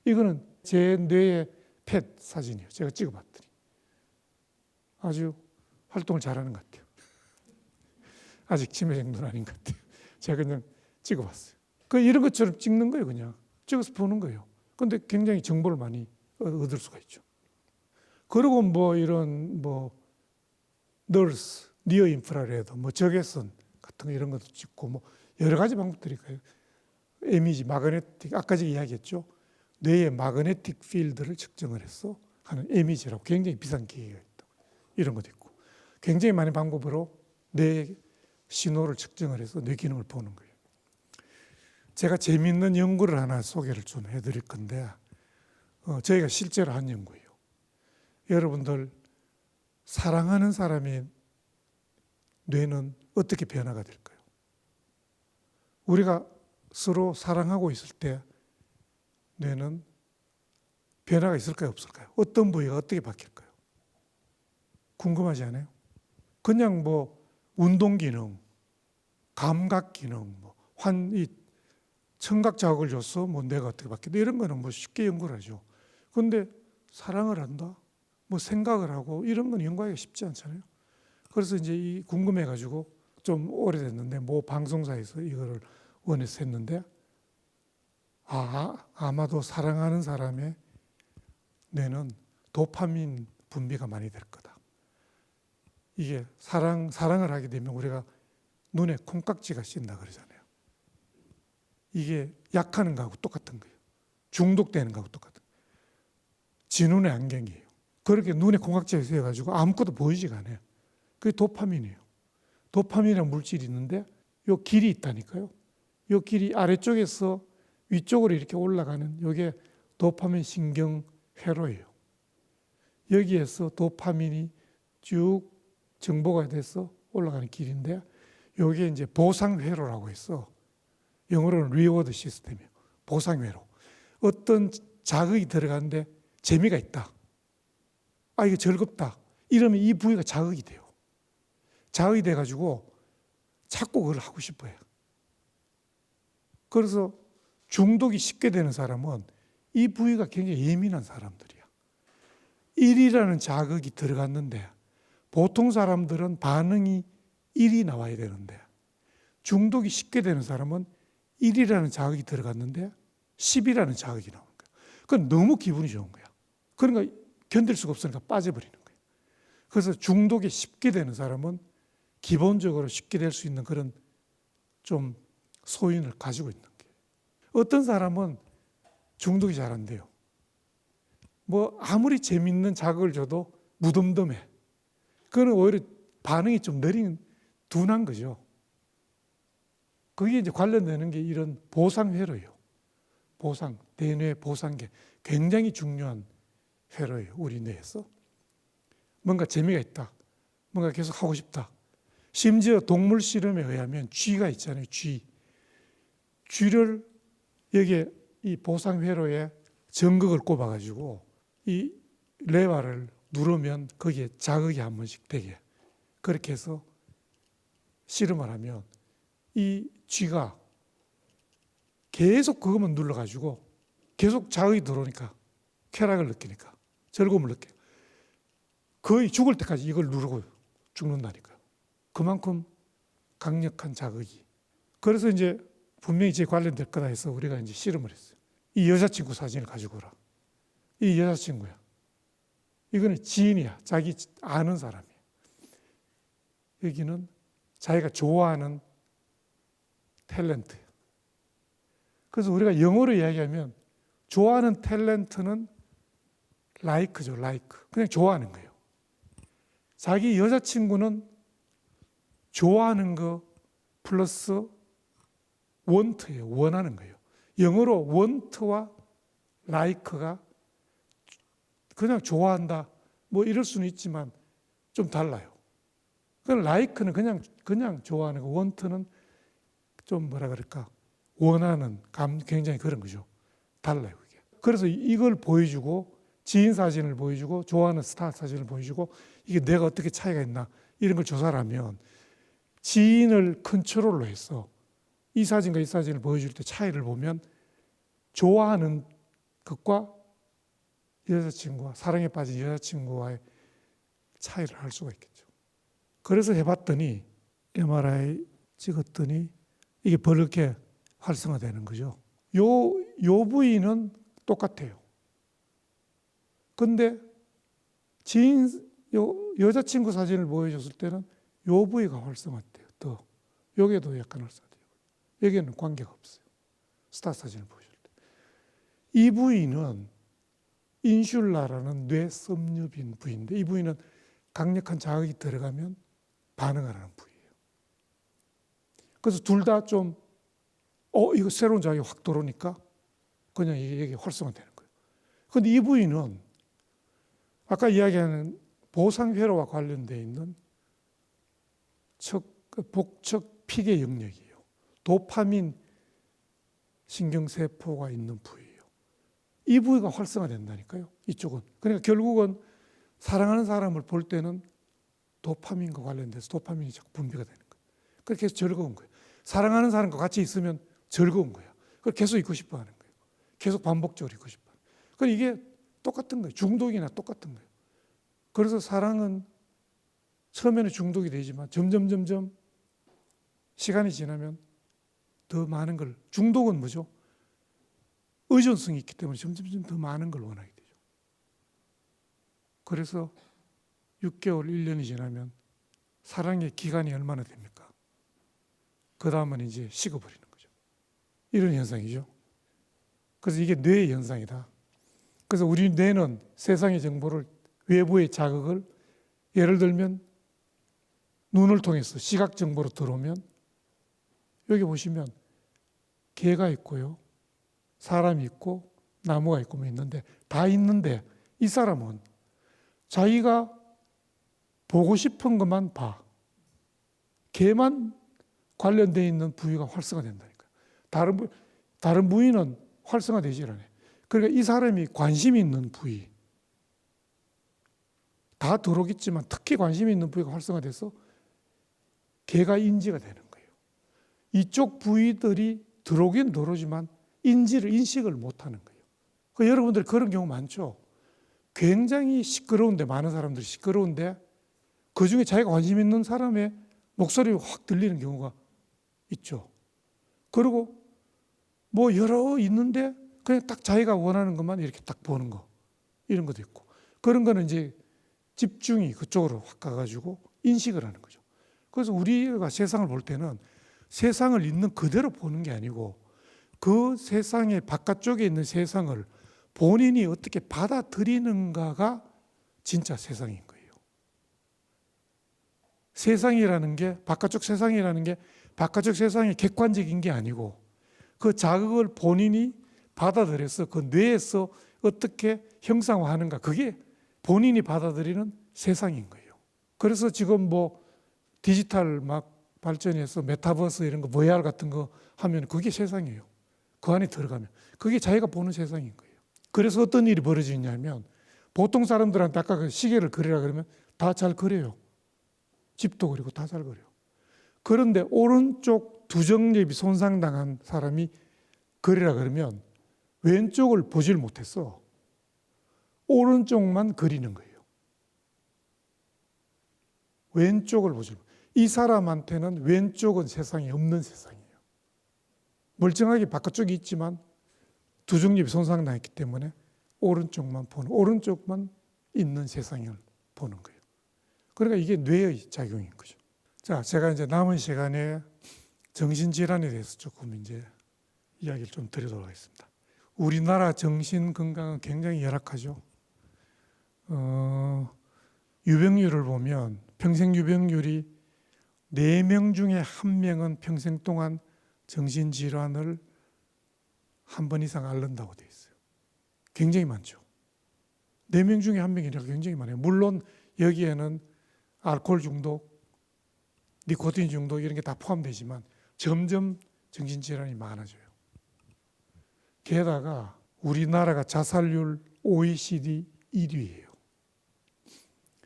이거는 제 뇌의 펫 사진이에요. 제가 찍어봤더니 아주 활동을 잘하는 것 같아요. 아직 치매 정도는 아닌 것 같아요. 제가 그냥 찍어봤어요. 이런 것처럼 찍는 거예요. 그냥 찍어서 보는 거예요. 근데 굉장히 정보를 많이 얻을 수가 있죠. 그리고 이런 널스, 니어 인프라레드, 적외선 같은 거 이런 것도 찍고 여러 가지 방법들이 있어요. 이미지, 마그네틱, 아까 제가 이야기했죠. 뇌의 마그네틱 필드를 측정을 해서 하는 이미지라고 굉장히 비싼 기계가 있다. 이런 것도 있고 굉장히 많은 방법으로 뇌의 신호를 측정을 해서 뇌 기능을 보는 거예요. 제가 재미있는 연구를 하나 소개를 좀 해드릴 건데 저희가 실제로 한 연구예요. 여러분들 사랑하는 사람의 뇌는 어떻게 변화가 될까요? 우리가 서로 사랑하고 있을 때 뇌는 변화가 있을까요? 없을까요? 어떤 부위가 어떻게 바뀔까요? 궁금하지 않아요? 그냥 운동 기능, 감각 기능, 이 청각 자극을 줘서 뇌가 어떻게 바뀐다 이런 거는 쉽게 연구를 하죠. 그런데 사랑을 한다, 생각을 하고 이런 건 연구하기가 쉽지 않잖아요. 그래서 이제 궁금해가지고 좀 오래됐는데 방송사에서 이거를 원해서 했는데 아마도 사랑하는 사람의 뇌는 도파민 분비가 많이 될 거다. 이게 사랑을 하게 되면 우리가 눈에 콩깍지가 씌인다 그러잖아요. 이게 약하는 거하고 똑같은 거예요. 중독되는 거하고 똑같은 거예요. 진운의 안경이에요. 그렇게 눈에 콩깍지가 씌어가지고 아무것도 보이지가 않아요. 그게 도파민이에요. 도파민이라는 물질이 있는데 요 길이 있다니까요. 요 길이 아래쪽에서 위쪽으로 이렇게 올라가는 이게 도파민 신경 회로예요. 여기에서 도파민이 쭉 정보가 돼서 올라가는 길인데 이게 이제 보상회로라고 해서 영어로는 리워드 시스템이에요. 보상회로. 어떤 자극이 들어가는데 재미가 있다. 이게 즐겁다. 이러면 이 부위가 자극이 돼요. 자극이 돼가지고 자꾸 그걸 하고 싶어요. 그래서 중독이 쉽게 되는 사람은 이 부위가 굉장히 예민한 사람들이야. 1이라는 자극이 들어갔는데 보통 사람들은 반응이 1이 나와야 되는데 중독이 쉽게 되는 사람은 1이라는 자극이 들어갔는데 10이라는 자극이 나오는 거야. 그건 너무 기분이 좋은 거야. 그러니까 견딜 수가 없으니까 빠져버리는 거예요. 그래서 중독이 쉽게 되는 사람은 기본적으로 쉽게 될 수 있는 그런 좀 소인을 가지고 있는 거예요. 어떤 사람은 중독이 잘 안 돼요. 아무리 재밌는 자극을 줘도 무덤덤해. 그건 오히려 반응이 좀 둔한 거죠. 그게 이제 관련되는 게 이런 보상회로예요. 대뇌 보상계. 굉장히 중요한 회로예요. 우리 뇌에서. 뭔가 재미가 있다. 뭔가 계속 하고 싶다. 심지어 동물 실험에 의하면 쥐가 있잖아요. 쥐를 여기에 이 보상회로에 전극을 꼽아가지고 이 레바를 누르면 거기에 자극이 한 번씩 되게 그렇게 해서 실험을 하면 이 쥐가 계속 그것만 눌러가지고 계속 자극이 들어오니까 쾌락을 느끼니까 즐거움을 느껴요. 거의 죽을 때까지 이걸 누르고 죽는다니까요. 그만큼 강력한 자극이. 그래서 이제 분명히 제 관련될 거다 해서 우리가 이제 실험을 했어요. 이 여자친구 사진을 가지고 오라. 이 여자친구야. 이거는 지인이야. 자기 아는 사람이야. 여기는 자기가 좋아하는 탤런트예요. 그래서 우리가 영어로 이야기하면 좋아하는 탤런트는 like죠, like. 그냥 좋아하는 거예요. 자기 여자친구는 좋아하는 거 플러스 want예요. 원하는 거예요. 영어로 want와 like가 그냥 좋아한다. 이럴 수는 있지만 좀 달라요. like는 그냥 좋아하는 거, want는 좀 원하는 굉장히 그런 거죠. 달라요, 그게. 그래서 이걸 보여주고 지인 사진을 보여주고 좋아하는 스타 사진을 보여주고 이게 내가 어떻게 차이가 있나 이런 걸 조사를 하면 지인을 컨트롤로 해서 이 사진과 이 사진을 보여줄 때 차이를 보면 좋아하는 것과 여자친구와 사랑에 빠진 여자친구와의 차이를 알 수가 있겠죠. 그래서 해봤더니 MRI 찍었더니 이게 이렇게 활성화되는 거죠. 요 부위는 똑같아요. 근데 여자친구 사진을 보여줬을 때는 요 부위가 활성화돼요. 더 여기에도 약간 활성화돼요. 여기에는 관계가 없어요. 스타 사진을 보여줄 때. 이 부위는 인슐라라는 뇌 섭렵인 부위인데 이 부위는 강력한 자극이 들어가면 반응을 하는 부위예요. 그래서 둘 다 좀 이거 새로운 자극이 확 들어오니까 그냥 이게 활성화되는 거예요. 그런데 이 부위는 아까 이야기하는 보상회로와 관련되어 있는 복척 피계 영역이에요. 도파민 신경세포가 있는 부위예요. 이 부위가 활성화된다니까요. 이쪽은. 그러니까 결국은 사랑하는 사람을 볼 때는 도파민과 관련돼서 도파민이 자꾸 분비가 되는 거예요. 그렇게 해서 즐거운 거예요. 사랑하는 사람과 같이 있으면 즐거운 거예요. 그걸 계속 있고 싶어 하는 거예요. 계속 반복적으로 있고 싶어. 그러니까 이게 똑같은 거예요. 중독이나 똑같은 거예요. 그래서 사랑은 처음에는 중독이 되지만 점점 시간이 지나면 더 많은 걸, 중독은 뭐죠? 의존성이 있기 때문에 점점 더 많은 걸 원하게 되죠. 그래서 6개월, 1년이 지나면 사랑의 기간이 얼마나 됩니까? 그 다음은 이제 식어버리는 거죠. 이런 현상이죠. 그래서 이게 뇌의 현상이다. 그래서 우리 뇌는 세상의 정보를 외부의 자극을 예를 들면 눈을 통해서 시각 정보로 들어오면 여기 보시면 개가 있고요. 사람이 있고 나무가 있고 뭐 있는데 다 있는데 이 사람은 자기가 보고 싶은 것만 봐. 개만 관련되어 있는 부위가 활성화된다니까요. 다른 부위는 활성화되지 않아요. 그러니까 이 사람이 관심이 있는 부위 다 들어오겠지만 특히 관심이 있는 부위가 활성화돼서 개가 인지가 되는 거예요. 이쪽 부위들이 들어오긴 들어오지만 인식을 못하는 거예요. 그 여러분들 그런 경우 많죠. 굉장히 시끄러운데 많은 사람들이 시끄러운데 그 중에 자기가 관심 있는 사람의 목소리가 확 들리는 경우가 있죠. 그리고 뭐 여러 있는데 그냥 딱 자기가 원하는 것만 이렇게 딱 보는 거 이런 것도 있고 그런 거는 이제 집중이 그쪽으로 확 가가지고 인식을 하는 거죠. 그래서 우리가 세상을 볼 때는 세상을 있는 그대로 보는 게 아니고 그 세상의 바깥쪽에 있는 세상을 본인이 어떻게 받아들이는가가 진짜 세상인 거예요. 세상이라는 게 바깥쪽 세상이 객관적인 게 아니고 그 자극을 본인이 받아들여서 그 뇌에서 어떻게 형상화하는가 그게 본인이 받아들이는 세상인 거예요. 그래서 지금 뭐 디지털 막 발전해서 메타버스 이런 거 VR 같은 거 하면 그게 세상이에요. 그 안에 들어가면 그게 자기가 보는 세상인 거예요. 그래서 어떤 일이 벌어지냐면 보통 사람들한테 아까 그 시계를 그리라 그러면 다 잘 그려요. 집도 그리고 다 잘 그려요. 그런데 오른쪽 두정엽이 손상당한 사람이 그리라 그러면 왼쪽을 보질 못했어. 오른쪽만 그리는 거예요. 왼쪽을 보질 못해요. 이 사람한테는 왼쪽은 세상에 없는 세상이에요. 멀쩡하게 바깥쪽이 있지만 두정엽이 손상당했기 때문에 오른쪽만 있는 세상을 보는 거예요. 그러니까 이게 뇌의 작용인 거죠. 자, 제가 이제 남은 시간에 정신질환에 대해서 조금 이제 이야기를 좀 드리도록 하겠습니다. 우리나라 정신 건강은 굉장히 열악하죠. 유병률을 보면 평생 유병률이 4명 중에 1명은 평생 동안 정신질환을 한 번 이상 앓는다고 되어 있어요. 굉장히 많죠. 4명 중에 1명이라고 굉장히 많아요. 물론 여기에는 알코올 중독, 니코틴 중독 이런 게 다 포함되지만 점점 정신질환이 많아져요. 게다가 우리나라가 자살률 OECD 1위예요.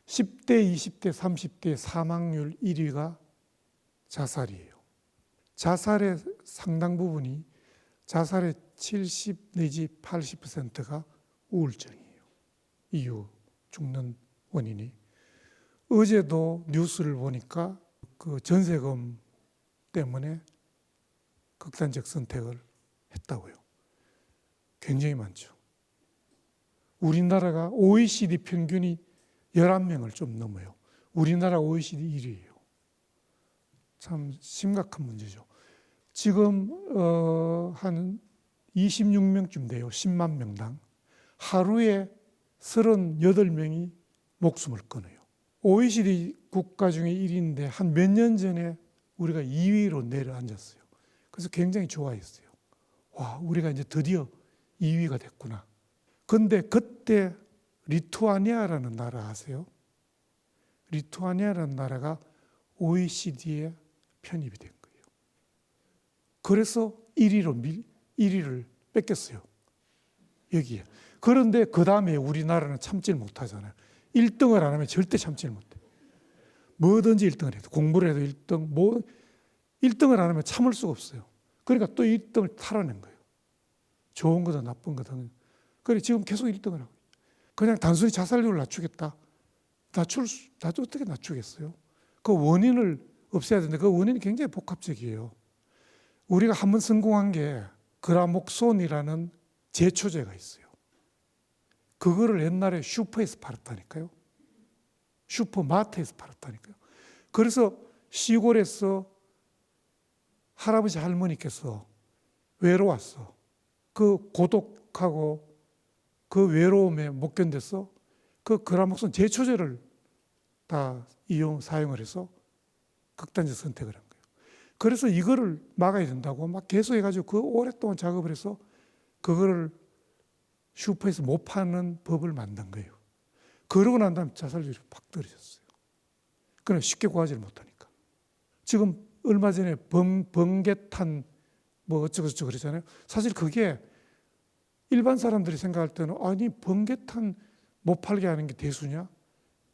10대, 20대, 30대 사망률 1위가 자살이에요. 자살의 상당 부분이 자살의 70 내지 80%가 우울증이에요. 이유, 죽는 원인이. 어제도 뉴스를 보니까 그 전세금 때문에 극단적 선택을 했다고요. 굉장히 많죠. 우리나라가 OECD 평균이 11명을 좀 넘어요. 우리나라 OECD 1위예요. 참 심각한 문제죠. 지금 한 26명쯤 돼요. 10만 명당. 하루에 38명이 목숨을 끊어요. OECD 국가 중에 1위인데 한 몇 년 전에 우리가 2위로 내려앉았어요. 그래서 굉장히 좋아했어요. 와, 우리가 이제 드디어 2위가 됐구나. 근데 그때 리투아니아라는 나라 아세요? 리투아니아라는 나라가 OECD에 편입이 된 거예요. 그래서 1위를 뺏겼어요. 여기에. 그런데 그 다음에 우리나라는 참질 못하잖아요. 1등을 안 하면 절대 참질 못해. 뭐든지 1등을 해도, 공부를 해도 1등, 1등을 안 하면 참을 수가 없어요. 그러니까 또 1등을 탈환한 거예요. 좋은 거든 나쁜 거든. 그래 지금 계속 1등을 하고. 그냥 단순히 자살률을 낮추겠다. 어떻게 낮추겠어요? 그 원인을 없애야 되는데 그 원인이 굉장히 복합적이에요. 우리가 한번 성공한 게 그라목손이라는 제초제가 있어요. 그거를 옛날에 슈퍼에서 팔았다니까요. 슈퍼마트에서 팔았다니까요. 그래서 시골에서 할아버지 할머니께서 외로웠어. 그 고독하고 그 외로움에 못 견뎌서 그 그라목손 제초제를 다 사용을 해서 극단적 선택을 한 거예요. 그래서 이거를 막아야 된다고 막 계속 해가지고 그 오랫동안 작업을 해서 그거를 슈퍼에서 못 파는 법을 만든 거예요. 그러고 난 다음에 자살률이 팍 떨어졌어요. 그냥 쉽게 구하지를 못하니까. 지금 얼마 전에 번개탄 뭐 어쩌고저쩌고 그러잖아요. 사실 그게 일반 사람들이 생각할 때는 아니 번개탄 못 팔게 하는 게 대수냐?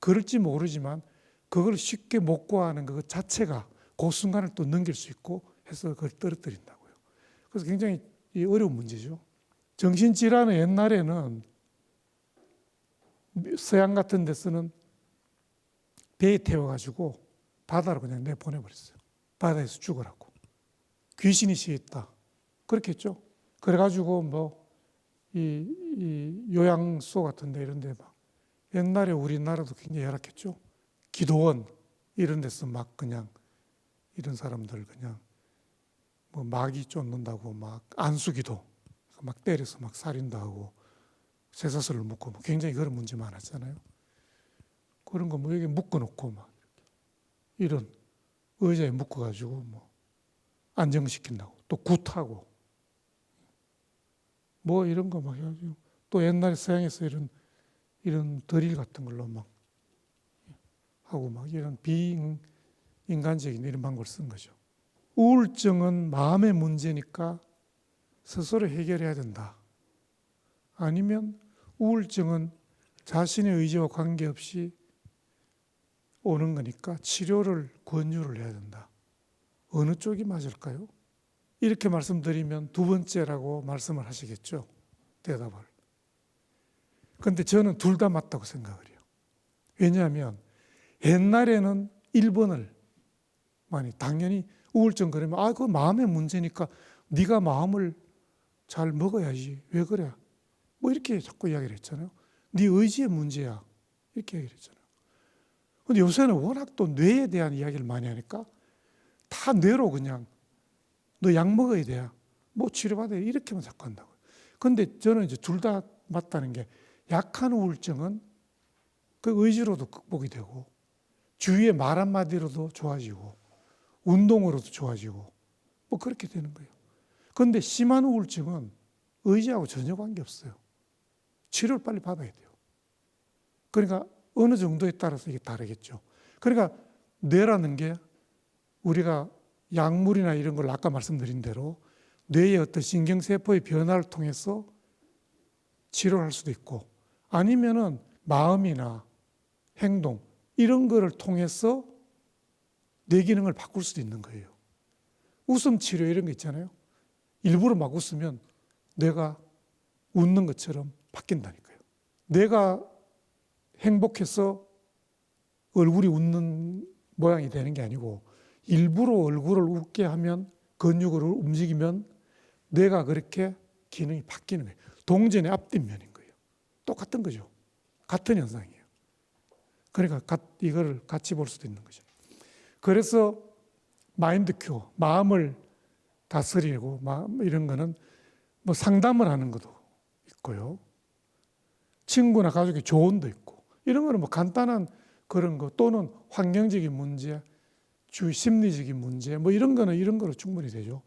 그럴지 모르지만 그걸 쉽게 못 구하는 그 자체가 그 순간을 또 넘길 수 있고 해서 그걸 떨어뜨린다고요. 그래서 굉장히 어려운 문제죠. 정신질환은 옛날에는 서양 같은 데서는 배에 태워가지고 바다로 그냥 내보내버렸어요. 바다에서 죽으라고. 귀신이 시했다. 그렇게 했죠. 그래가지고 이 요양소 같은 데 이런 데 막 옛날에 우리나라도 굉장히 열악했죠. 기도원 이런 데서 막 그냥 이런 사람들 그냥 뭐 마귀 쫓는다고 막 안수기도 막 때려서 막 살인도 하고 쇠사슬을 묶고 뭐 굉장히 그런 문제 많았잖아요. 그런 거 뭐 여기 묶어놓고 막 이런 의자에 묶어가지고 뭐 안정시킨다고 또 굿하고 뭐 이런 거 막 해가지고 또 옛날에 서양에서 이런 드릴 같은 걸로 막 하고 막 이런 비인간적인 이런 방법을 쓴 거죠. 우울증은 마음의 문제니까 스스로 해결해야 된다. 아니면 우울증은 자신의 의지와 관계없이 오는 거니까 치료를 권유를 해야 된다. 어느 쪽이 맞을까요? 이렇게 말씀드리면 두 번째라고 말씀을 하시겠죠. 대답을. 그런데 저는 둘 다 맞다고 생각을 해요. 왜냐하면 옛날에는 1번을 많이 당연히 우울증 그러면 그거 마음의 문제니까 네가 마음을 잘 먹어야지. 왜 그래? 뭐 이렇게 자꾸 이야기를 했잖아요. 네 의지의 문제야. 이렇게 얘기를 했잖아요. 근데 요새는 워낙 또 뇌에 대한 이야기를 많이 하니까 다 뇌로 그냥 너 약 먹어야 돼. 뭐 치료받아야 돼. 이렇게만 자꾸 한다고요. 근데 저는 이제 둘 다 맞다는 게 약한 우울증은 그 의지로도 극복이 되고 주위의 말 한마디로도 좋아지고 운동으로도 좋아지고 뭐 그렇게 되는 거예요. 그런데 심한 우울증은 의지하고 전혀 관계없어요. 치료를 빨리 받아야 돼요. 그러니까 어느 정도에 따라서 이게 다르겠죠. 그러니까 뇌라는 게 우리가 약물이나 이런 걸 아까 말씀드린 대로 뇌의 어떤 신경세포의 변화를 통해서 치료를 할 수도 있고 아니면은 마음이나 행동 이런 거를 통해서 뇌 기능을 바꿀 수도 있는 거예요. 웃음 치료 이런 거 있잖아요. 일부러 막 웃으면 뇌가 웃는 것처럼 바뀐다니까요. 내가 행복해서 얼굴이 웃는 모양이 되는 게 아니고 일부러 얼굴을 웃게 하면 근육을 움직이면 뇌가 그렇게 기능이 바뀌는 거예요. 동전의 앞뒷면인 거예요. 똑같은 거죠. 같은 현상이에요. 그러니까 이거를 같이 볼 수도 있는 거죠. 그래서 마인드 큐어, 마음을 다스리고 이런 거는 뭐 상담을 하는 것도 있고요. 친구나 가족의 조언도 있고 이런 거는 뭐 간단한 그런 거 또는 환경적인 문제, 심리적인 문제 뭐 이런 거는 이런 거로 충분히 되죠.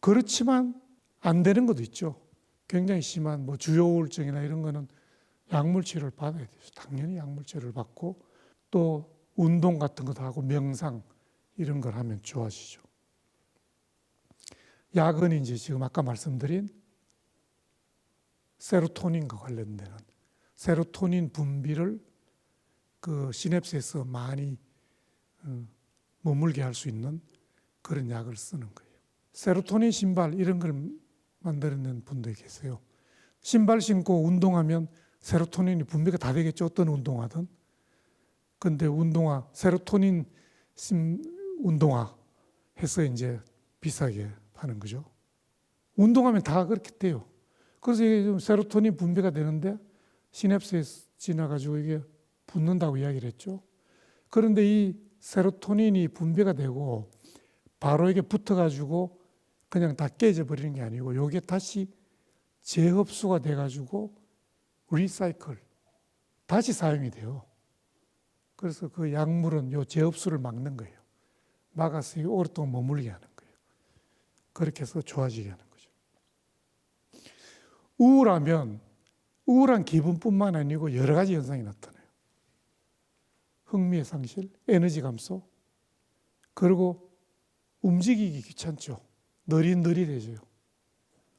그렇지만 안 되는 것도 있죠. 굉장히 심한 뭐 주요 우울증이나 이런 거는 약물 치료를 받아야 되죠. 당연히 약물 치료를 받고 또 운동 같은 것도 하고 명상 이런 걸 하면 좋아지죠. 약은 이제 지금 아까 말씀드린 세로토닌과 관련되는 세로토닌 분비를 그 시냅스에서 많이 머물게 할 수 있는 그런 약을 쓰는 거예요. 세로토닌 신발 이런 걸 만드는 분도 계세요. 신발 신고 운동하면 세로토닌이 분비가 다 되겠죠. 어떤 운동화든. 근데 세로토닌 운동화 해서 이제 비싸게 파는 거죠. 운동하면 다 그렇게 돼요. 그래서 이게 좀 세로토닌 분비가 되는데 시냅스에 지나가지고 이게 붙는다고 이야기를 했죠. 그런데 이 세로토닌이 분비가 되고 바로 이게 붙어가지고 그냥 다 깨져버리는 게 아니고 이게 다시 재흡수가 돼가지고 리사이클, 다시 사용이 돼요. 그래서 그 약물은 요 재흡수를 막는 거예요. 막아서 오랫동안 머물게 하는 거예요. 그렇게 해서 좋아지게 하는 거죠. 우울한 기분뿐만 아니고 여러 가지 현상이 나타나요. 흥미의 상실, 에너지 감소, 그리고 움직이기 귀찮죠. 느릿느릿해져요.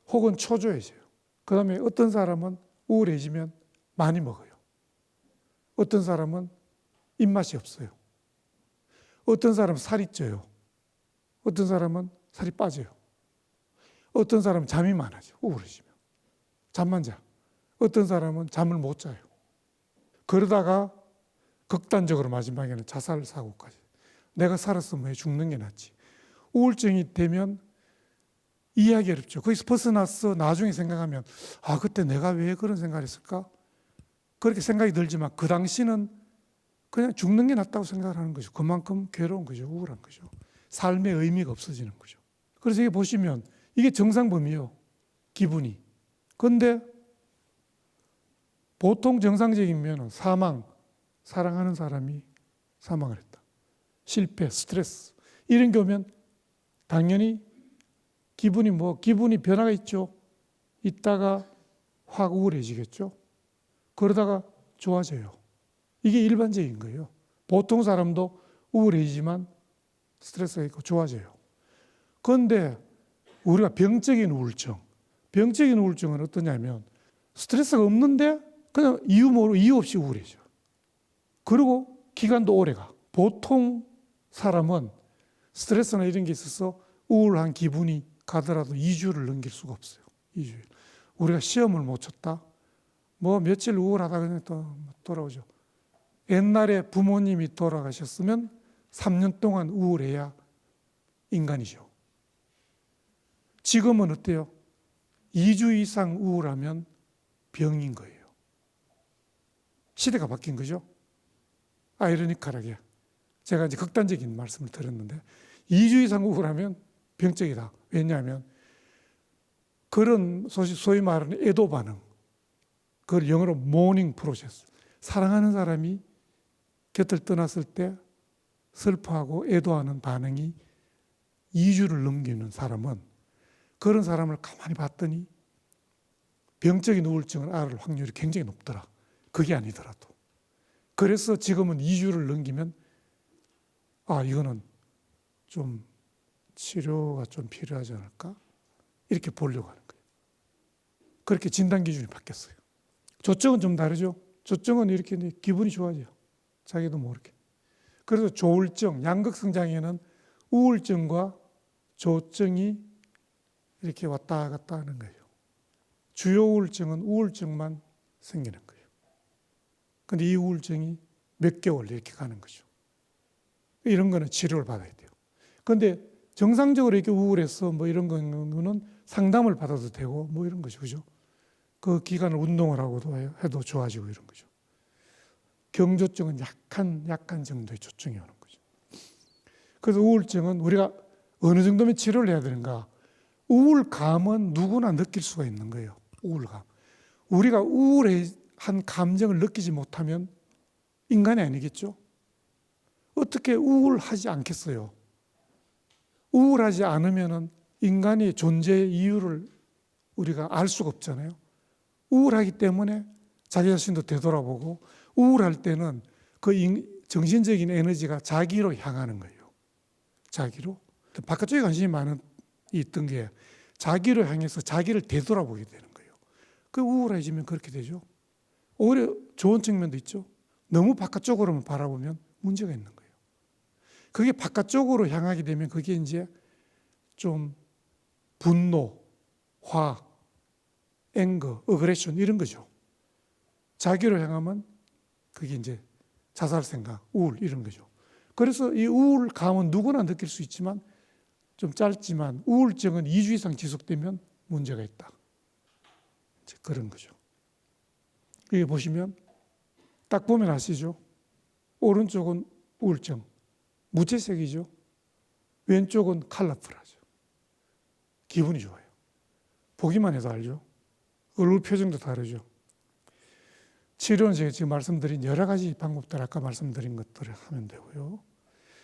혹은 초조해져요. 그 다음에 어떤 사람은 우울해지면 많이 먹어요. 어떤 사람은 입맛이 없어요. 어떤 사람은 살이 쪄요. 어떤 사람은 살이 빠져요. 어떤 사람은 잠이 많아져. 우울해지면. 잠만 자. 어떤 사람은 잠을 못 자요. 그러다가 극단적으로 마지막에는 자살 사고까지. 내가 살았으면 왜 죽는 게 낫지. 우울증이 되면 이해하기 어렵죠. 거기서 벗어나서 나중에 생각하면 그때 내가 왜 그런 생각을 했을까? 그렇게 생각이 들지만 그 당시는 그냥 죽는 게 낫다고 생각을 하는 거죠. 그만큼 괴로운 거죠. 우울한 거죠. 삶의 의미가 없어지는 거죠. 그래서 이게 보시면 이게 정상범위요. 기분이. 그런데 보통 정상적이면 사랑하는 사람이 사망을 했다. 실패, 스트레스 이런 게 오면 당연히 기분이 변화가 있죠. 있다가 확 우울해지겠죠. 그러다가 좋아져요. 이게 일반적인 거예요. 보통 사람도 우울해지지만 스트레스가 있고 좋아져요. 그런데 우리가 병적인 우울증은 어떠냐면 스트레스가 없는데 그냥 이유 없이 우울해져. 그리고 기간도 오래가. 보통 사람은 스트레스나 이런 게 있어서 우울한 기분이 가더라도 2주를 넘길 수가 없어요. 2주일. 우리가 시험을 못 쳤다. 며칠 우울하다 그냥 또 돌아오죠. 옛날에 부모님이 돌아가셨으면 3년 동안 우울해야 인간이죠. 지금은 어때요? 2주 이상 우울하면 병인 거예요. 시대가 바뀐 거죠. 아이러니컬하게. 제가 이제 극단적인 말씀을 드렸는데 2주 이상 우울하면 병적이다. 왜냐하면 그런 소위 말하는 애도 반응, 그걸 영어로 모urning 프로세스. 사랑하는 사람이 곁을 떠났을 때 슬퍼하고 애도하는 반응이 2주를 넘기는 사람은 그런 사람을 가만히 봤더니 병적인 우울증을 앓을 확률이 굉장히 높더라. 그게 아니더라도. 그래서 지금은 2주를 넘기면 이거는 좀 치료가 좀 필요하지 않을까? 이렇게 보려고 하는 거예요. 그렇게 진단 기준이 바뀌었어요. 조증은 좀 다르죠. 조증은 이렇게 기분이 좋아져요. 자기도 모르게. 그래서 조울증, 양극성 장애는 우울증과 조증이 이렇게 왔다 갔다 하는 거예요. 주요 우울증은 우울증만 생기는 거예요. 근데 이 우울증이 몇 개월 이렇게 가는 거죠. 이런 거는 치료를 받아야 돼요. 근데 정상적으로 이렇게 우울해서 뭐 이런 거는 상담을 받아도 되고 뭐 이런 거죠. 그죠? 그 기간을 운동을 하고도 해도 좋아지고 이런 거죠. 경조증은 약간 정도의 조증이 오는 거죠. 그래서 우울증은 우리가 어느 정도면 치료를 해야 되는가? 우울감은 누구나 느낄 수가 있는 거예요. 우울감. 우리가 우울한 감정을 느끼지 못하면 인간이 아니겠죠? 어떻게 우울하지 않겠어요? 우울하지 않으면 인간의 존재의 이유를 우리가 알 수가 없잖아요. 우울하기 때문에 자기 자신도 되돌아보고 우울할 때는 그 정신적인 에너지가 자기로 향하는 거예요. 자기로. 바깥쪽에 관심이 있던 게 자기로 향해서 자기를 되돌아보게 되는 거예요. 그 우울해지면 그렇게 되죠. 오히려 좋은 측면도 있죠. 너무 바깥쪽으로만 바라보면 문제가 있는 거예요. 그게 바깥쪽으로 향하게 되면 그게 이제 좀 분노, 화, 앵거, 어그레션 이런 거죠. 자기로 향하면 그게 이제 자살 생각, 우울 이런 거죠. 그래서 이 우울감은 누구나 느낄 수 있지만 좀 짧지만 우울증은 2주 이상 지속되면 문제가 있다. 이제 그런 거죠. 여기 보시면 딱 보면 아시죠? 오른쪽은 우울증, 무채색이죠. 왼쪽은 컬러풀하죠. 기분이 좋아요. 보기만 해도 알죠. 얼굴 표정도 다르죠. 치료는 제가 지금 말씀드린 여러 가지 방법들 아까 말씀드린 것들을 하면 되고요.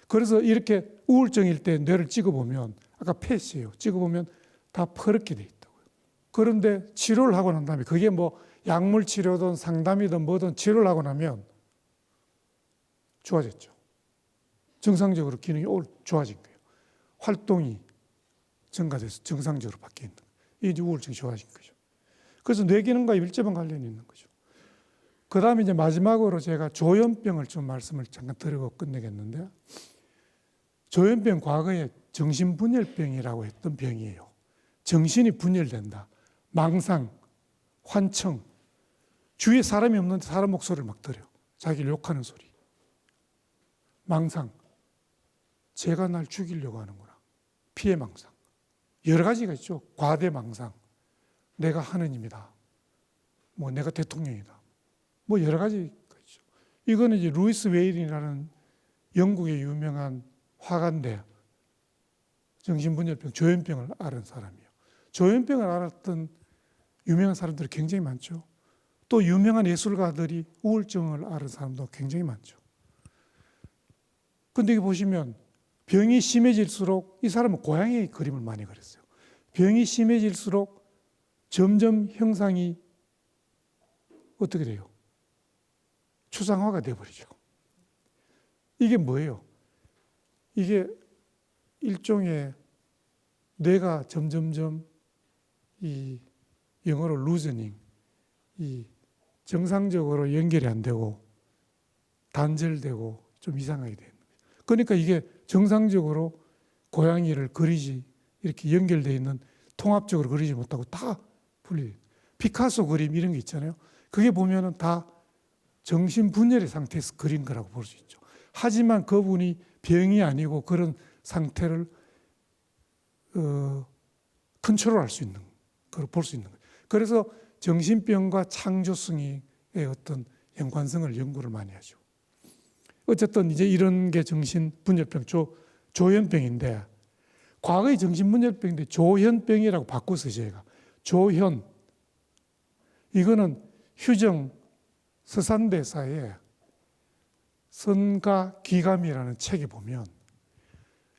그래서 이렇게 우울증일 때 뇌를 찍어보면 아까 펫이에요. 찍어보면 다 퍼렇게 돼 있다고요. 그런데 치료를 하고 난 다음에 그게 뭐 약물 치료든 상담이든 뭐든 치료를 하고 나면 좋아졌죠. 정상적으로 기능이 좋아진 거예요. 활동이 증가돼서 정상적으로 바뀌는 거예요. 이게 우울증이 좋아진 거죠. 그래서 뇌 기능과 밀접한 관련이 있는 거죠. 그 다음에 이제 마지막으로 제가 조현병을 좀 말씀을 잠깐 드리고 끝내겠는데, 조현병 과거에 정신분열병이라고 했던 병이에요. 정신이 분열된다. 망상, 환청, 주위에 사람이 없는데 사람 목소리를 막 들어요. 자기를 욕하는 소리. 망상, 제가 날 죽이려고 하는구나. 피해망상. 여러 가지가 있죠. 과대망상, 내가 하느님이다. 뭐 내가 대통령이다. 뭐 여러 가지가 있죠. 이거는 이제 루이스 웨일이라는 영국의 유명한 화가인데 정신분열병, 조현병을 앓은 사람이에요. 조현병을 앓았던 유명한 사람들이 굉장히 많죠. 또 유명한 예술가들이 우울증을 앓은 사람도 굉장히 많죠. 근데 여기 보시면 병이 심해질수록 이 사람은 고양이 그림을 많이 그렸어요. 병이 심해질수록 점점 형상이 어떻게 돼요? 추상화가 되어버리죠. 이게 뭐예요? 이게 일종의 뇌가 점점점 이 영어로 루즈닝, 이 정상적으로 연결이 안 되고 단절되고 좀 이상하게 되는 거예요. 그러니까 이게 정상적으로 고양이를 그리지 이렇게 연결되어 있는 통합적으로 그리지 못하고 다 분리돼요. 피카소 그림 이런 게 있잖아요. 그게 보면은 다 정신분열의 상태에서 그린 거라고 볼 수 있죠. 하지만 그분이 병이 아니고 그런 상태를 컨트롤할 수 있는, 그걸 볼 수 있는 거예요. 그래서 정신병과 창조성의 어떤 연관성을 연구를 많이 하죠. 어쨌든 이제 이런 게 정신분열병, 조현병인데, 과거의 정신분열병인데 조현병이라고 바꿨어요, 제가. 조현. 이거는 휴정 서산대사의 선가 귀감이라는 책에 보면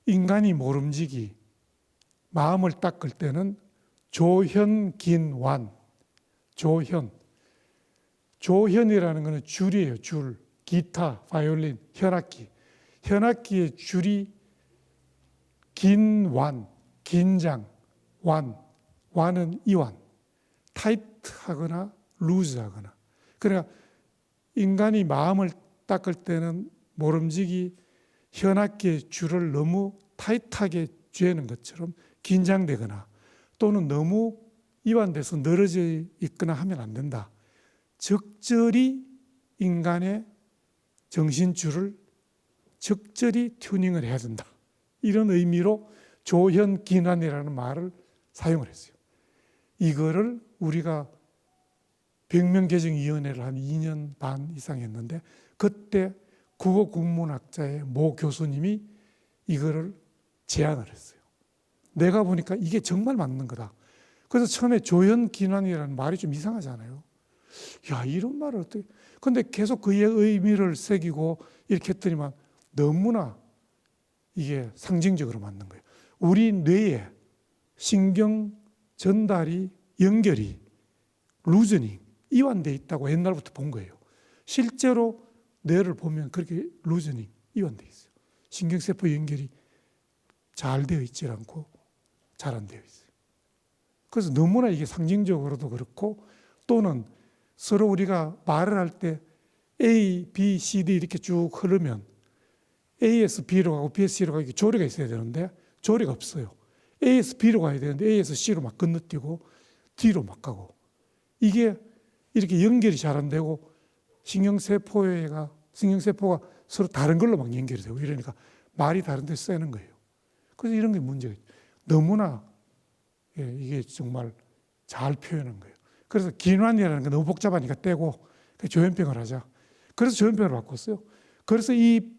인간이 모름지기 마음을 닦을 때는 조현긴완, 조현이라는 것은 줄이에요. 줄, 기타, 바이올린, 현악기. 현악기의 줄이 긴완, 긴장, 완은 이완, 타이트하거나 루즈하거나. 그러니까 인간이 마음을 닦을 때는 모름지기 현악기의 줄을 너무 타이트하게 쥐는 것처럼 긴장되거나 또는 너무 이완돼서 늘어져 있거나 하면 안 된다. 적절히 인간의 정신줄을 적절히 튜닝을 해야 된다. 이런 의미로 조현기난이라는 말을 사용을 했어요. 이거를 우리가 백명개정위원회를 한 2년 반 이상 했는데 그때 국어국문학자의 모 교수님이 이거를 제안을 했어요. 내가 보니까 이게 정말 맞는 거다. 그래서 처음에 조현기난이라는 말이 좀 이상하잖아요. 야, 이런 말을 어떻게. 근데 계속 그의 의미를 새기고 이렇게 했더니만 너무나 이게 상징적으로 맞는 거예요. 우리 뇌에 신경 전달이, 연결이, 루즈닝, 이완되어 있다고 옛날부터 본 거예요. 실제로 뇌를 보면 그렇게 루즈닝, 이완되어 있어요. 신경세포 연결이 잘 되어 있지 않고 잘 안 되어 있어요. 그래서 너무나 이게 상징적으로도 그렇고 또는 서로 우리가 말을 할 때 A, B, C, D 이렇게 쭉 흐르면 A에서 B로 가고 B에서 C로 가고 이렇게 조리가 있어야 되는데 조리가 없어요. A에서 B로 가야 되는데 A에서 C로 막 건너뛰고 D로 막 가고 이게 이렇게 연결이 잘 안 되고 신경세포가 서로 다른 걸로 막 연결이 되고 이러니까 말이 다른 데 쓰이는 거예요. 그래서 이런 게 문제가 있죠. 너무나 이게 정말 잘 표현한 거예요. 그래서 기난이라는 게 너무 복잡하니까 떼고 조현병을 하자. 그래서 조현병을 바꿨어요. 그래서 이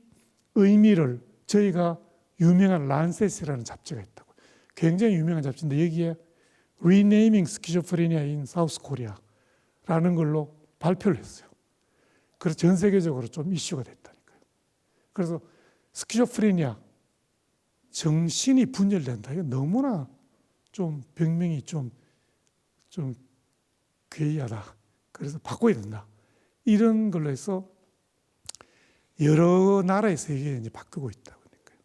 의미를 저희가 유명한 란셋이라는 잡지가 있다고. 굉장히 유명한 잡지인데 여기에 Renaming Schizophrenia in South Korea라는 걸로 발표를 했어요. 그래서 전 세계적으로 좀 이슈가 됐다니까요. 그래서 스키조프레니아, 정신이 분열된다. 이거 너무나 좀 병명이 좀 괴이하다. 그래서 바꿔야 된다. 이런 걸로 해서 여러 나라에서 이게 이제 바꾸고 있다고 하니까요.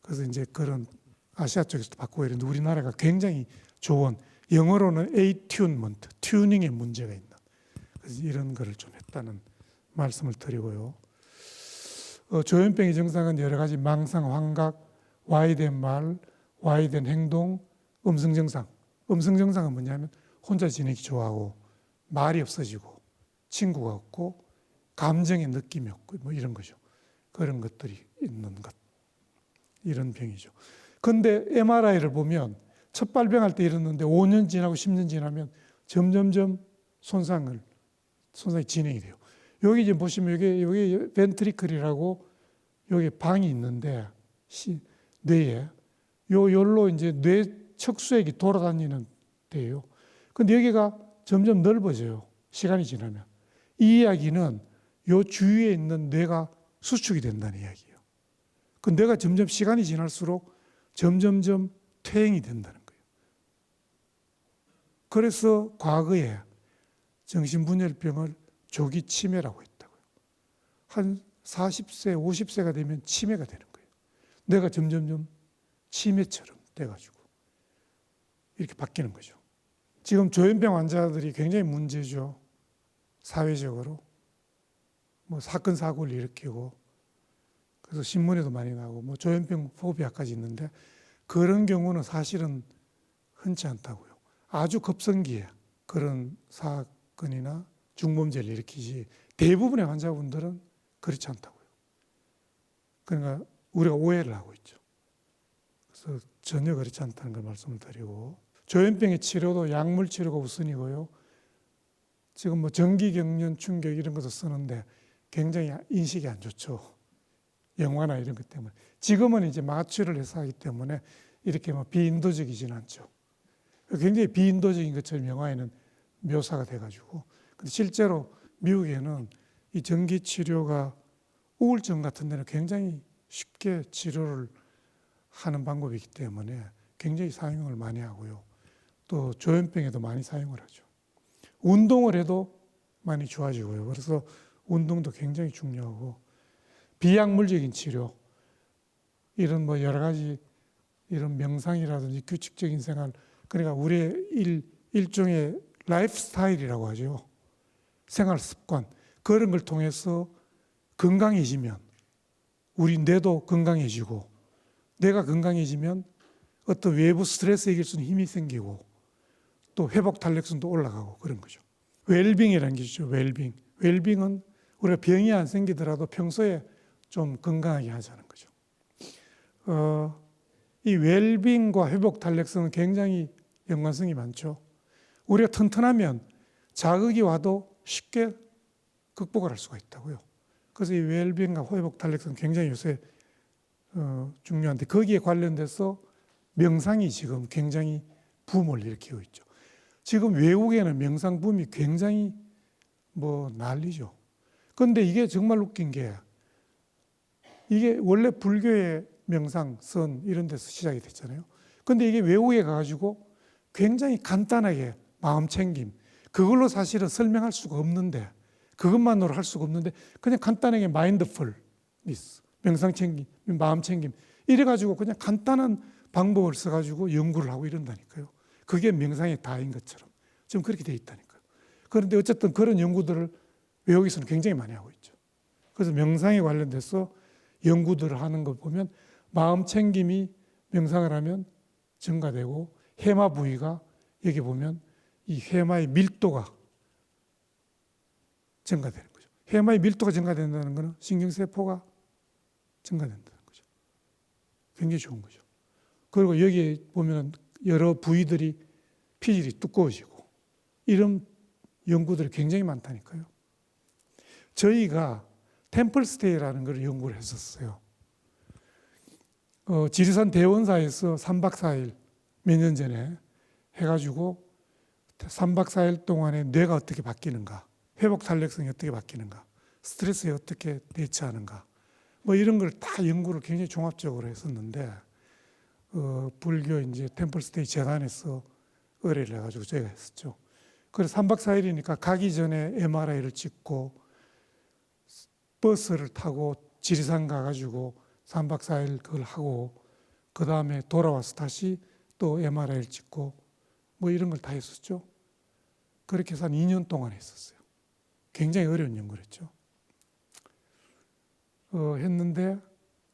그래서 이제 그런 아시아 쪽에서도 바꾸고 있는데 우리나라가 굉장히 좋은 영어로는 attunement, 튜닝의 문제가 있는 그래서 이런 거를 좀 했다는 말씀을 드리고요. 조현병의 증상은 여러 가지 망상, 환각, 와해된 말, 와해된 행동, 음성 증상. 음성 증상은 뭐냐면 혼자 지내기 좋아하고 말이 없어지고 친구가 없고 감정의 느낌이 없고 뭐 이런 거죠. 그런 것들이 있는 것. 이런 병이죠. 그런데 MRI를 보면 첫 발병할 때 이랬는데 5년 지나고 10년 지나면 점점점 손상이 진행이 돼요. 여기 이제 보시면 여기 벤트리클이라고 여기 방이 있는데 뇌에 요로 이제 뇌 척수액이 돌아다니는 데예요. 근데 여기가 점점 넓어져요. 시간이 지나면. 이 이야기는 요 주위에 있는 뇌가 수축이 된다는 이야기예요. 그 뇌가 점점 시간이 지날수록 점점점 퇴행이 된다는 거예요. 그래서 과거에 정신분열병을 조기 치매라고 했다고요. 한 40세, 50세가 되면 치매가 되는 거예요. 뇌가 점점점 치매처럼 돼가지고 이렇게 바뀌는 거죠. 지금 조현병 환자들이 굉장히 문제죠. 사회적으로. 뭐 사건, 사고를 일으키고 그래서 신문에도 많이 나오고 뭐 조현병 포비아까지 있는데 그런 경우는 사실은 흔치 않다고요. 아주 급성기에 그런 사건이나 중범죄를 일으키지 대부분의 환자분들은 그렇지 않다고요. 그러니까 우리가 오해를 하고 있죠. 그래서 전혀 그렇지 않다는 걸 말씀을 드리고 조현병의 치료도 약물 치료가 우선이고요. 지금 뭐 전기경련 충격 이런 것도 쓰는데 굉장히 인식이 안 좋죠. 영화나 이런 것 때문에. 지금은 이제 마취를 해서 하기 때문에 이렇게 뭐 비인도적이진 않죠. 굉장히 비인도적인 것처럼 영화에는 묘사가 돼가지고. 근데 실제로 미국에는 이 전기 치료가 우울증 같은 데는 굉장히 쉽게 치료를 하는 방법이기 때문에 굉장히 사용을 많이 하고요. 또 조현병에도 많이 사용을 하죠. 운동을 해도 많이 좋아지고요. 그래서 운동도 굉장히 중요하고 비약물적인 치료 이런 뭐 여러 가지 이런 명상이라든지 규칙적인 생활 그러니까 우리의 일종의 라이프 스타일이라고 하죠. 생활 습관 그런 걸 통해서 건강해지면 우리 뇌도 건강해지고 뇌가 건강해지면 어떤 외부 스트레스에 이길 수 있는 힘이 생기고 또 회복 탄력성도 올라가고 그런 거죠. 웰빙이라는 게 있죠. 웰빙. 웰빙은 우리가 병이 안 생기더라도 평소에 좀 건강하게 하자는 거죠. 이 웰빙과 회복 탄력성은 굉장히 연관성이 많죠. 우리가 튼튼하면 자극이 와도 쉽게 극복을 할 수가 있다고요. 그래서 이 웰빙과 회복 탄력성 굉장히 요새 중요한데 거기에 관련돼서 명상이 지금 굉장히 붐을 일으키고 있죠. 지금 외국에는 명상 붐이 굉장히 난리죠. 그런데 이게 정말 웃긴 게 이게 원래 불교의 명상, 선 이런 데서 시작이 됐잖아요. 그런데 이게 외국에 가가지고 굉장히 간단하게 마음 챙김 그걸로 사실은 설명할 수가 없는데 그것만으로 할 수가 없는데 그냥 간단하게 마인드풀니스, 명상 챙김, 마음 챙김 이래가지고 그냥 간단한 방법을 써가지고 연구를 하고 이런다니까요. 그게 명상의 다인 것처럼 지금 그렇게 돼 있다니까요. 그런데 어쨌든 그런 연구들을 외국에서는 굉장히 많이 하고 있죠. 그래서 명상에 관련돼서 연구들을 하는 걸 보면 마음 챙김이 명상을 하면 증가되고 해마 부위가 여기 보면 이 해마의 밀도가 증가되는 거죠. 해마의 밀도가 증가된다는 것은 신경세포가 증가된다는 거죠. 굉장히 좋은 거죠. 그리고 여기 보면 여러 부위들이 피질이 두꺼워지고 이런 연구들이 굉장히 많다니까요. 저희가 템플스테이라는 걸 연구를 했었어요. 지리산 대원사에서 3박 4일 몇 년 전에 해가지고 3박 4일 동안에 뇌가 어떻게 바뀌는가, 회복 탄력성이 어떻게 바뀌는가, 스트레스에 어떻게 대처하는가, 이런 걸 다 연구를 굉장히 종합적으로 했었는데, 불교 이제 템플스테이 재단에서 의뢰를 해가지고 저희가 했었죠. 그래서 3박 4일이니까 가기 전에 MRI를 찍고 버스를 타고 지리산 가가지고 3박 4일 그걸 하고 그 다음에 돌아와서 다시 또 MRI를 찍고 이런 걸 다 했었죠. 그렇게 해서 한 2년 동안 했었어요. 굉장히 어려운 연구를 했죠. 했는데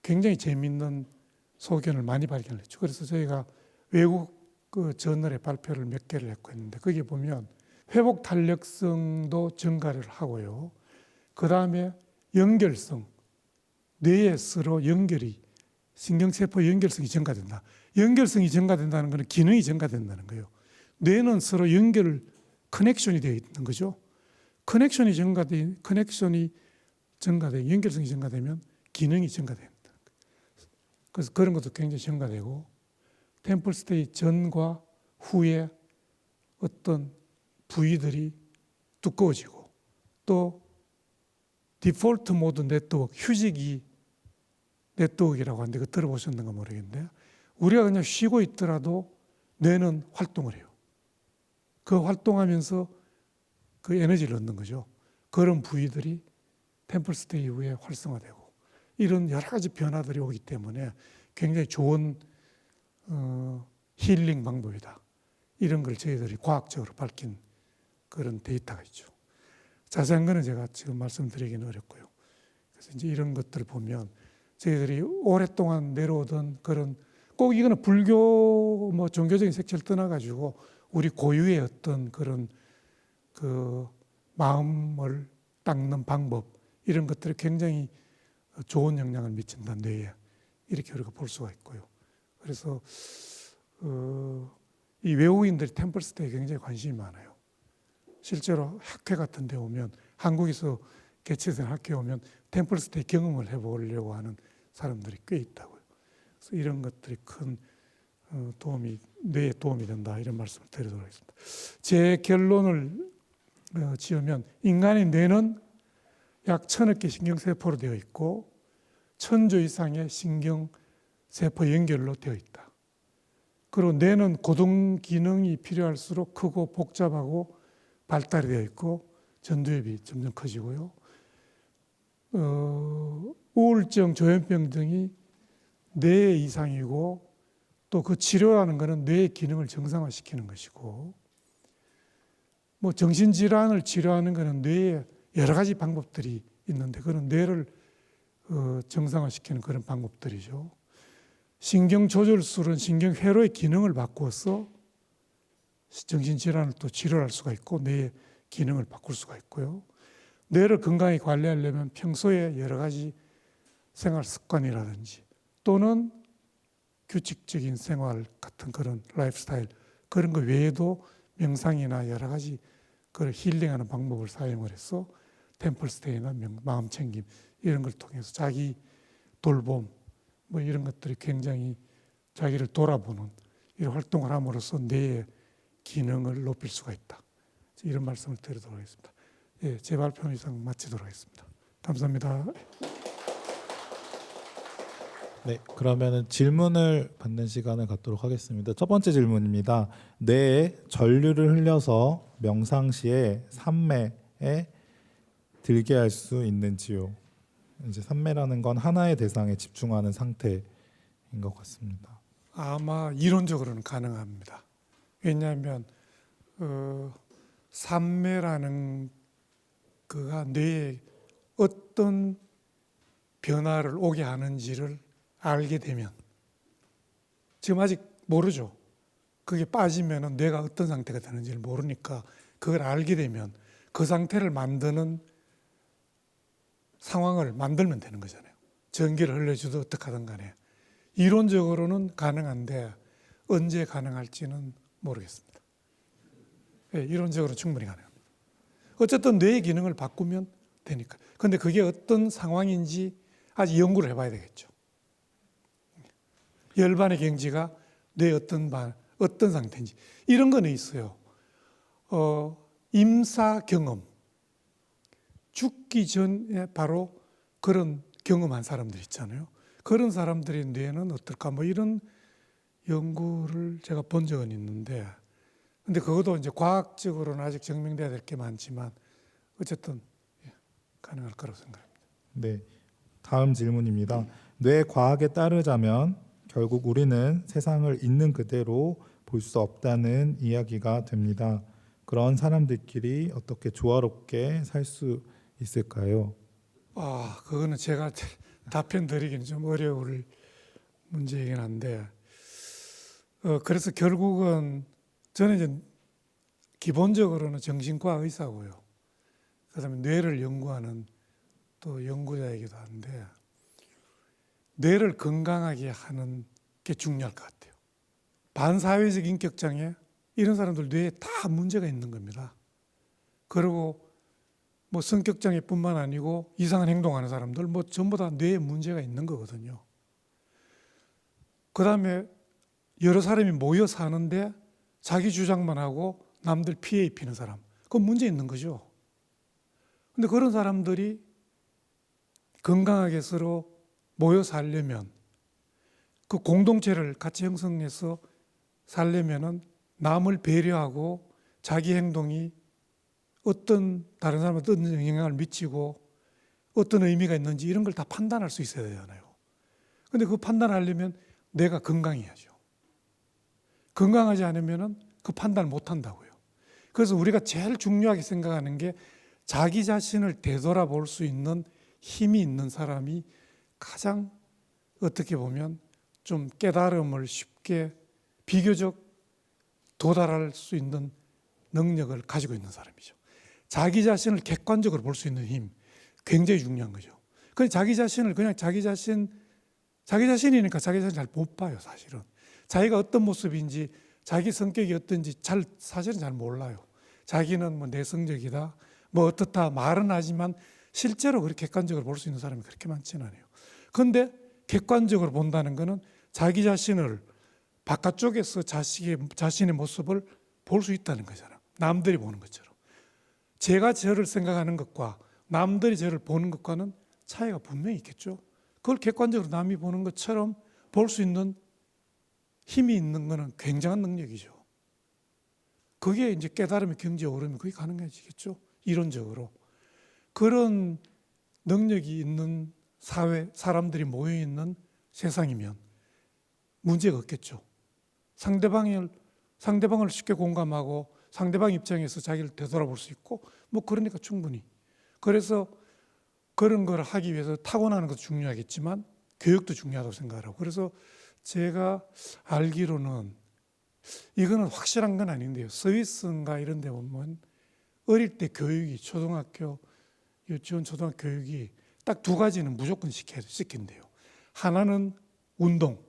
굉장히 재미있는 소견을 많이 발견했죠. 그래서 저희가 외국 그 저널에 발표를 몇 개를 했고 했는데 거기에 보면 회복 탄력성도 증가를 하고요. 그 다음에 연결성, 뇌에 서로 연결이 신경세포 연결성이 증가된다. 연결성이 증가된다는 것은 기능이 증가된다는 거예요. 뇌는 서로 커넥션이 되어 있는 거죠. 커넥션이 증가되면 연결성이 증가되면 기능이 증가된다. 그래서 그런 것도 굉장히 증가되고 템플스테이 전과 후에 어떤 부위들이 두꺼워지고 또 디폴트 모드 네트워크, 휴지기 네트워크라고 하는데 그거 들어보셨는가 모르겠는데 우리가 그냥 쉬고 있더라도 뇌는 활동을 해요. 그 활동하면서 그 에너지를 얻는 거죠. 그런 부위들이 템플스테이 이후에 활성화되고 이런 여러 가지 변화들이 오기 때문에 굉장히 좋은 힐링 방법이다. 이런 걸 저희들이 과학적으로 밝힌 그런 데이터가 있죠. 자세한 거는 제가 지금 말씀드리기는 어렵고요. 그래서 이제 이런 것들을 보면 저희들이 오랫동안 내려오던 그런 꼭 이거는 불교 종교적인 색채를 떠나가지고 우리 고유의 어떤 그런 그 마음을 닦는 방법 이런 것들이 굉장히 좋은 영향을 미친다 뇌에 이렇게 우리가 볼 수가 있고요. 그래서 이 외국인들이 템플스테이에 굉장히 관심이 많아요. 실제로 학회 같은 데 오면 한국에서 개최된 학회에 오면 템플스테이 경험을 해보려고 하는 사람들이 꽤 있다고요. 그래서 이런 것들이 큰 뇌에 도움이 된다 이런 말씀을 드리도록 하겠습니다. 제 결론을 지으면 인간의 뇌는 약 1000억 개 신경세포로 되어 있고 1000조 이상의 신경세포 연결로 되어 있다. 그리고 뇌는 고동 기능이 필요할수록 크고 복잡하고 발달이 되어 있고 전두엽이 점점 커지고요. 우울증, 조현병 등이 뇌 이상이고 또 그 치료라는 것은 뇌의 기능을 정상화시키는 것이고 정신질환을 치료하는 것은 뇌에 여러 가지 방법들이 있는데 그런 뇌를 정상화시키는 그런 방법들이죠. 신경조절술은 신경회로의 기능을 바꾸어서 정신질환을 또 치료할 수가 있고 뇌의 기능을 바꿀 수가 있고요. 뇌를 건강히 관리하려면 평소에 여러 가지 생활 습관이라든지 또는 규칙적인 생활 같은 그런 라이프 스타일 그런 거 외에도 명상이나 여러 가지 그런 힐링하는 방법을 사용을 해서 템플스테이나 마음 챙김 이런 걸 통해서 자기 돌봄 뭐 이런 것들이 굉장히 자기를 돌아보는 이런 활동을 함으로써 뇌의 기능을 높일 수가 있다. 이런 말씀을 드리도록 하겠습니다. 예, 제 발표는 이상 마치도록 하겠습니다. 감사합니다. 네, 그러면은 질문을 받는 시간을 갖도록 하겠습니다. 첫 번째 질문입니다. 뇌에 전류를 흘려서 명상 시에 삼매에 들게 할 수 있는지요? 이제 삼매라는 건 하나의 대상에 집중하는 상태인 것 같습니다. 아마 이론적으로는 가능합니다. 왜냐하면 삼매라는 그가 뇌에 어떤 변화를 오게 하는지를 알게 되면 지금 아직 모르죠. 그게 빠지면 뇌가 어떤 상태가 되는지를 모르니까 그걸 알게 되면 그 상태를 만드는 상황을 만들면 되는 거잖아요. 전기를 흘려주든 어떻게 하든 간에 이론적으로는 가능한데 언제 가능할지는 모르겠습니다. 네, 이론적으로 충분히 가능합니다. 어쨌든 뇌의 기능을 바꾸면 되니까. 그런데 그게 어떤 상황인지 아직 연구를 해봐야 되겠죠. 열반의 경지가 뇌의 어떤 상태인지 이런 거는 있어요. 임사 경험, 죽기 전에 바로 그런 경험한 사람들 있잖아요. 그런 사람들의 뇌는 어떨까? 뭐 이런 연구를 제가 본 적은 있는데, 근데 그것도 이제 과학적으로는 아직 증명돼야 될 게 많지만 어쨌든 가능할 거라고 생각합니다. 네, 다음 질문입니다. 뇌 과학에 따르자면 결국 우리는 세상을 있는 그대로 볼 수 없다는 이야기가 됩니다. 그런 사람들끼리 어떻게 조화롭게 살 수 있을까요? 그거는 제가 답변 드리기는 좀 어려울 문제이긴 한데, 그래서 결국은 저는 이제 기본적으로는 정신과 의사고요. 그다음에 뇌를 연구하는 또 연구자이기도 한데, 뇌를 건강하게 하는 게 중요할 것 같아요. 반사회적 인격장애 이런 사람들 뇌에 다 문제가 있는 겁니다. 그리고 뭐 성격장애뿐만 아니고 이상한 행동하는 사람들 뭐 전부 다 뇌에 문제가 있는 거거든요. 그다음에 여러 사람이 모여 사는데 자기 주장만 하고 남들 피해 입히는 사람, 그건 문제 있는 거죠. 근데 그런 사람들이 건강하게 서로 모여 살려면 그 공동체를 같이 형성해서 살려면은 남을 배려하고 자기 행동이 어떤 다른 사람한테 어떤 영향을 미치고 어떤 의미가 있는지 이런 걸 다 판단할 수 있어야 되잖아요. 그런데 그 판단하려면 내가 건강해야죠. 건강하지 않으면 그 판단을 못 한다고요. 그래서 우리가 제일 중요하게 생각하는 게 자기 자신을 되돌아볼 수 있는 힘이 있는 사람이 가장 어떻게 보면 좀 깨달음을 쉽게 비교적 도달할 수 있는 능력을 가지고 있는 사람이죠. 자기 자신을 객관적으로 볼 수 있는 힘, 굉장히 중요한 거죠. 근데 자기 자신을 그냥 자기 자신이니까 자기 자신 잘 못 봐요, 사실은. 자기가 어떤 모습인지, 자기 성격이 어떤지 사실은 잘 몰라요. 자기는 뭐 내성적이다, 뭐 어떻다 말은 하지만 실제로 그렇게 객관적으로 볼 수 있는 사람이 그렇게 많지는 않아요. 그런데 객관적으로 본다는 것은 자기 자신을 바깥쪽에서 자신의 모습을 볼 수 있다는 거잖아요. 남들이 보는 것처럼. 제가 저를 생각하는 것과 남들이 저를 보는 것과는 차이가 분명히 있겠죠. 그걸 객관적으로 남이 보는 것처럼 볼 수 있는 힘이 있는 것은 굉장한 능력이죠. 그게 이제 깨달음의 경지에 오르면 그게 가능해지겠죠. 이론적으로. 그런 능력이 있는 사회, 사람들이 모여있는 세상이면 문제가 없겠죠. 상대방을 쉽게 공감하고 상대방 입장에서 자기를 되돌아볼 수 있고 뭐 그러니까 충분히. 그래서 그런 걸 하기 위해서 타고나는 것도 중요하겠지만 교육도 중요하다고 생각하고 그래서 제가 알기로는 이거는 확실한 건 아닌데요. 스위스인가 이런 데 보면 어릴 때 교육이 초등학교, 유치원, 초등학교 교육이 딱 두 가지는 무조건 시킨대요. 하나는 운동.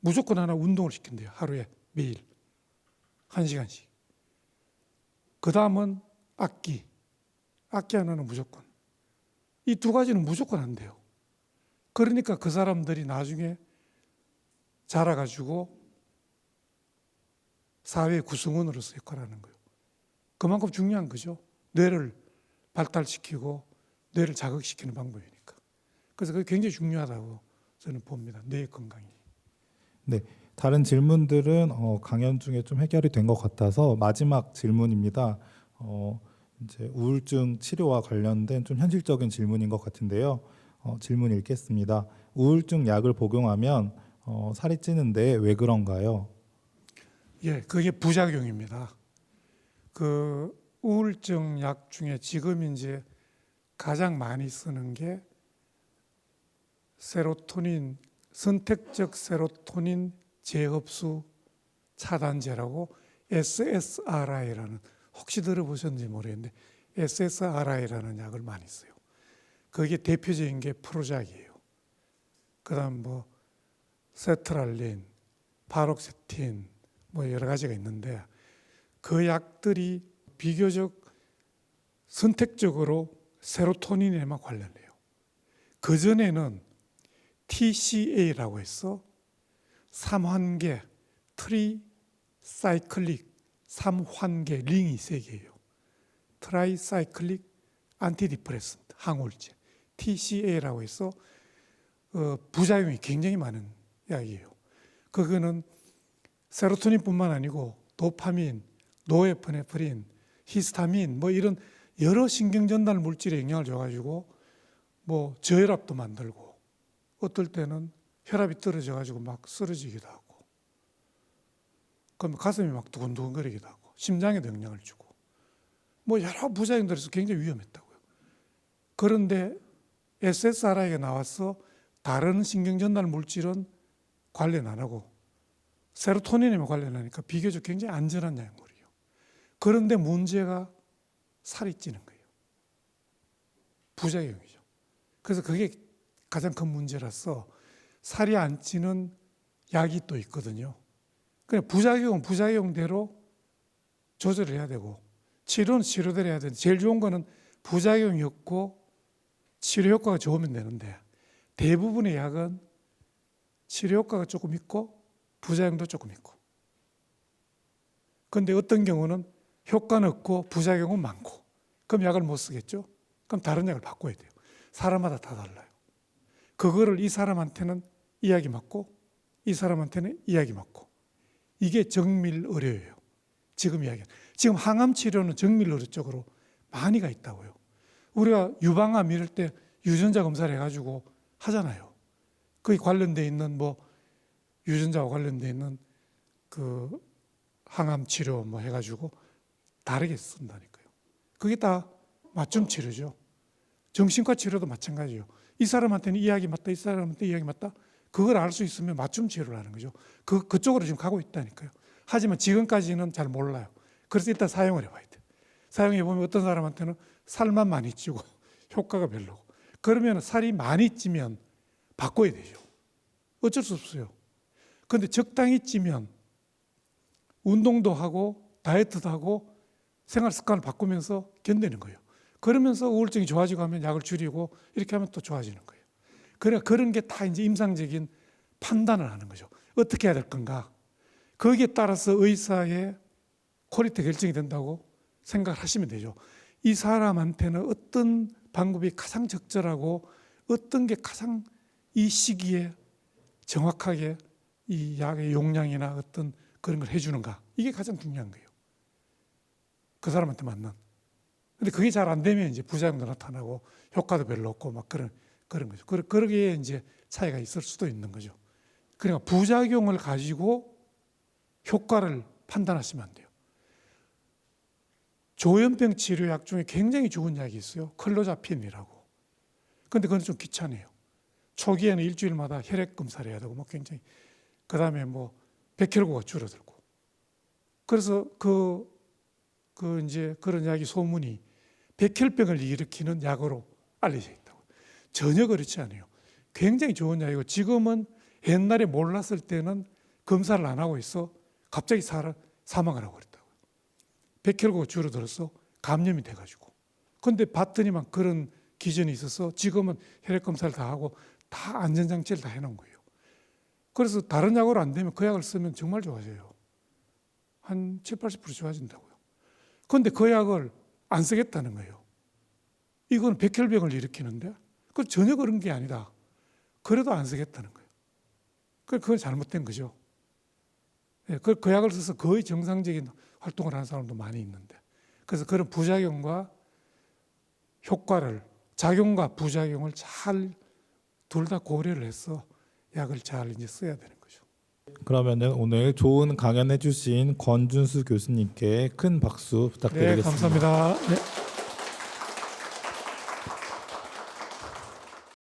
무조건 하나 운동을 시킨대요. 하루에 매일 1시간씩. 그 다음은 악기. 악기 하나는 무조건. 이 두 가지는 무조건 한대요. 그러니까 그 사람들이 나중에 자라가지고 사회 구성원으로서 역할하는 거예요. 그만큼 중요한 거죠. 뇌를 발달시키고 뇌를 자극시키는 방법이니까. 그래서 그게 굉장히 중요하다고 저는 봅니다. 뇌 건강이. 네, 다른 질문들은 강연 중에 좀 해결이 된 것 같아서 마지막 질문입니다. 이제 우울증 치료와 관련된 좀 현실적인 질문인 것 같은데요. 질문 읽겠습니다. 우울증 약을 복용하면 살이 찌는데 왜 그런가요? 예, 그게 부작용입니다. 그 우울증 약 중에 지금 이제 가장 많이 쓰는 게 세로토닌, 선택적 세로토닌 재흡수 차단제라고 SSRI라는, 혹시 들어보셨는지 모르겠는데 SSRI라는 약을 많이 써요. 거기에 대표적인 게 프로작이에요. 그다음 뭐 세트랄린, 파록세틴 뭐 여러 가지가 있는데 그 약들이 비교적 선택적으로 세로토닌에만 관련해요. 그전에는 TCA라고 해서 3환계, 트리사이클릭 3환계 링이 3개예요. 트라이사이클릭 안티디프레센트, 항우울제, TCA라고 해서 부작용이 굉장히 많은 약이에요. 그거는 세로토닌뿐만 아니고 도파민, 노에프네프린, 히스타민 뭐 이런 여러 신경전달 물질에 영향을 줘가지고 뭐 저혈압도 만들고 어떨 때는 혈압이 떨어져가지고 막 쓰러지기도 하고 그럼 가슴이 막 두근두근거리기도 하고 심장에도 영향을 주고 뭐 여러 부작용들이 있어서 굉장히 위험했다고요. 그런데 SSRI가 나와서 다른 신경전달 물질은 관련 안 하고 세로토닌에만 관련하니까 비교적 굉장히 안전한 약물이에요. 그런데 문제가 살이 찌는 거예요. 부작용이죠. 그래서 그게 가장 큰 문제라서 살이 안 찌는 약이 또 있거든요. 그냥 부작용은 부작용대로 조절을 해야 되고 치료는 치료대로 해야 되는데 제일 좋은 거는 부작용이 없고 치료 효과가 좋으면 되는데 대부분의 약은 치료 효과가 조금 있고 부작용도 조금 있고 그런데 어떤 경우는 효과는 없고 부작용은 많고 그럼 약을 못 쓰겠죠? 그럼 다른 약을 바꿔야 돼요. 사람마다 다 달라요. 그거를 이 사람한테는 이 약이 맞고 이 사람한테는 이 약이 맞고 이게 정밀 의료예요. 지금 이야기는. 지금 항암 치료는 정밀 의료 쪽으로 많이 가 있다고요. 우리가 유방암 이럴 때 유전자 검사를 해가지고 하잖아요. 거기 관련돼 있는 뭐 유전자와 관련돼 있는 그 항암 치료 뭐 해가지고 다르게 쓴다니까요. 그게 다 맞춤 치료죠. 정신과 치료도 마찬가지예요. 이 사람한테는 이 약이 맞다, 이 사람한테 이 약이 맞다. 그걸 알 수 있으면 맞춤 치료를 하는 거죠. 그쪽으로 지금 가고 있다니까요. 하지만 지금까지는 잘 몰라요. 그래서 일단 사용을 해봐야 돼요. 사용해보면 어떤 사람한테는 살만 많이 찌고 효과가 별로고. 그러면 살이 많이 찌면 바꿔야 되죠. 어쩔 수 없어요. 그런데 적당히 찌면 운동도 하고 다이어트도 하고 생활 습관을 바꾸면서 견디는 거예요. 그러면서 우울증이 좋아지고 하면 약을 줄이고 이렇게 하면 또 좋아지는 거예요. 그런 게 다 이제 임상적인 판단을 하는 거죠. 어떻게 해야 될 건가? 거기에 따라서 의사의 퀄리티 결정이 된다고 생각하시면 되죠. 이 사람한테는 어떤 방법이 가장 적절하고 어떤 게 가장 이 시기에 정확하게 이 약의 용량이나 어떤 그런 걸 해주는가. 이게 가장 중요한 거예요. 그 사람한테 맞는. 근데 그게 잘 안 되면 이제 부작용도 나타나고 효과도 별로 없고 막 그런 거죠. 그러기에 이제 차이가 있을 수도 있는 거죠. 그러니까 부작용을 가지고 효과를 판단하시면 안 돼요. 조현병 치료약 중에 굉장히 좋은 약이 있어요. 클로자핀이라고. 근데 그건 좀 귀찮아요. 초기에는 일주일마다 혈액 검사를 해야 되고 뭐 굉장히 그다음에 뭐 100kg가 줄어들고 그래서 이제 그런 이야기 소문이 백혈병을 일으키는 약으로 알려져 있다고. 전혀 그렇지 않아요. 굉장히 좋은 약이고 지금은 옛날에 몰랐을 때는 검사를 안 하고 있어 갑자기 사망을 하고 그랬다고요. 백혈구가 줄어들어서 감염이 돼가지고. 근데 봤더니만 그런 기전이 있어서 지금은 혈액 검사를 다 하고 다 안전장치를 다 해놓은 거예요. 그래서 다른 약으로 안 되면 그 약을 쓰면 정말 좋아져요. 한 7, 80% 좋아진다고요. 그런데 그 약을 안 쓰겠다는 거예요. 이건 백혈병을 일으키는데 그 전혀 그런 게 아니다. 그래도 안 쓰겠다는 거예요. 그건 잘못된 거죠. 그 약을 써서 거의 정상적인 활동을 하는 사람도 많이 있는데 그래서 그런 부작용과 효과를 작용과 부작용을 잘 둘 다 고려를 해서 약을 잘 이제 써야 되는 거죠. 그러면은 오늘 좋은 강연해 주신 권준수 교수님께 큰 박수 네, 부탁드리겠습니다. 감사합니다. 네.